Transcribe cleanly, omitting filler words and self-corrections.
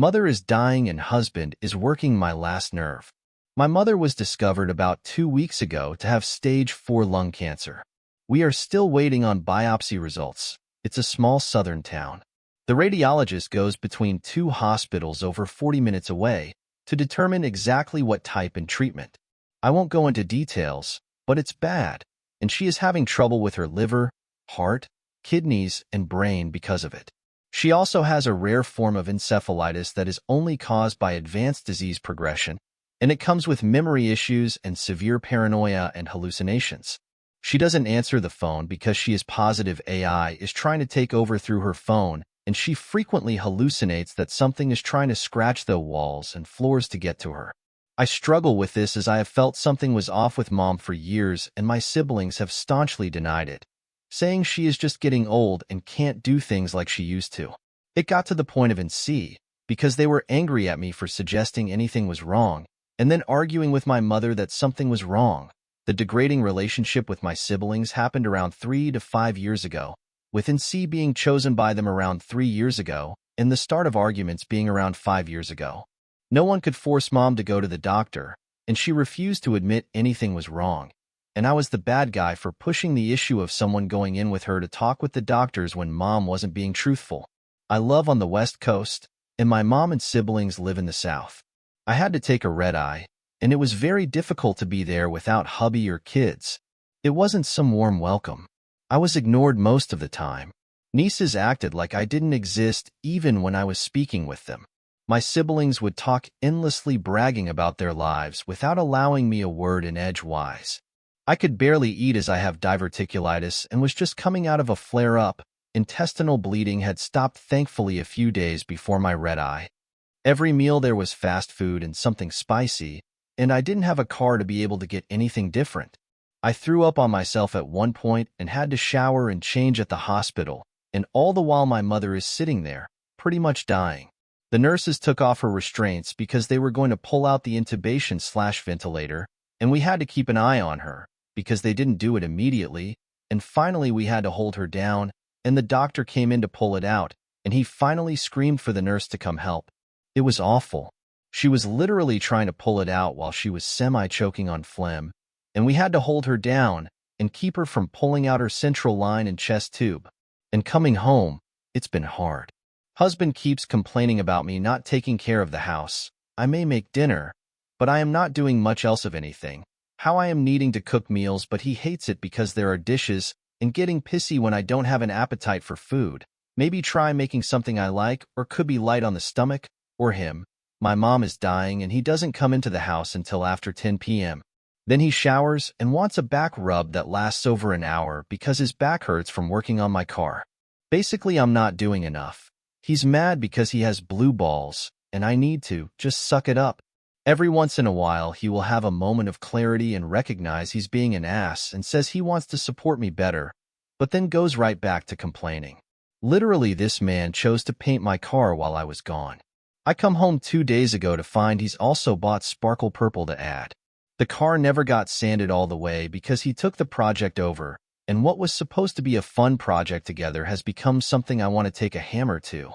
Mother is dying and husband is working my last nerve. My mother was discovered about 2 weeks ago to have stage 4 lung cancer. We are still waiting on biopsy results. It's a small southern town. The radiologist goes between 2 hospitals over 40 minutes away to determine exactly what type and treatment. I won't go into details, but it's bad, and she is having trouble with her liver, heart, kidneys, and brain because of it. She also has a rare form of encephalitis that is only caused by advanced disease progression, and it comes with memory issues and severe paranoia and hallucinations. She doesn't answer the phone because she is positive AI is trying to take over through her phone, and she frequently hallucinates that something is trying to scratch the walls and floors to get to her. I struggle with this as I have felt something was off with Mom for years, and my siblings have staunchly denied it, saying she is just getting old and can't do things like she used to. It got to the point of NC because they were angry at me for suggesting anything was wrong, and then arguing with my mother that something was wrong. The degrading relationship with my siblings happened around 3 to 5 years ago, with NC being chosen by them around 3 years ago, and the start of arguments being around 5 years ago. No one could force Mom to go to the doctor, and she refused to admit anything was wrong, and I was the bad guy for pushing the issue of someone going in with her to talk with the doctors when Mom wasn't being truthful. I live on the West Coast, and my mom and siblings live in the South. I had to take a red-eye, and it was very difficult to be there without hubby or kids. It wasn't some warm welcome. I was ignored most of the time. Nieces acted like I didn't exist even when I was speaking with them. My siblings would talk endlessly bragging about their lives without allowing me a word in edgewise. I could barely eat as I have diverticulitis and was just coming out of a flare-up. Intestinal bleeding had stopped thankfully a few days before my red-eye. Every meal there was fast food and something spicy, and I didn't have a car to be able to get anything different. I threw up on myself at one point and had to shower and change at the hospital, and all the while my mother is sitting there, pretty much dying. The nurses took off her restraints because they were going to pull out the intubation/ventilator, and we had to keep an eye on her because they didn't do it immediately, and finally we had to hold her down, and the doctor came in to pull it out, and he finally screamed for the nurse to come help. It was awful. She was literally trying to pull it out while she was semi-choking on phlegm, and we had to hold her down and keep her from pulling out her central line and chest tube. And coming home, it's been hard. Husband keeps complaining about me not taking care of the house. I may make dinner, but I am not doing much else of anything. How I am needing to cook meals, but he hates it because there are dishes, and getting pissy when I don't have an appetite for food. Maybe try making something I like, or could be light on the stomach, or him. My mom is dying and he doesn't come into the house until after 10 p.m. Then he showers and wants a back rub that lasts over an hour because his back hurts from working on my car. Basically, I'm not doing enough. He's mad because he has blue balls, and I need to just suck it up. Every once in a while, he will have a moment of clarity and recognize he's being an ass and says he wants to support me better, but then goes right back to complaining. Literally, this man chose to paint my car while I was gone. I come home 2 days ago to find he's also bought sparkle purple to add. The car never got sanded all the way because he took the project over, and what was supposed to be a fun project together has become something I want to take a hammer to.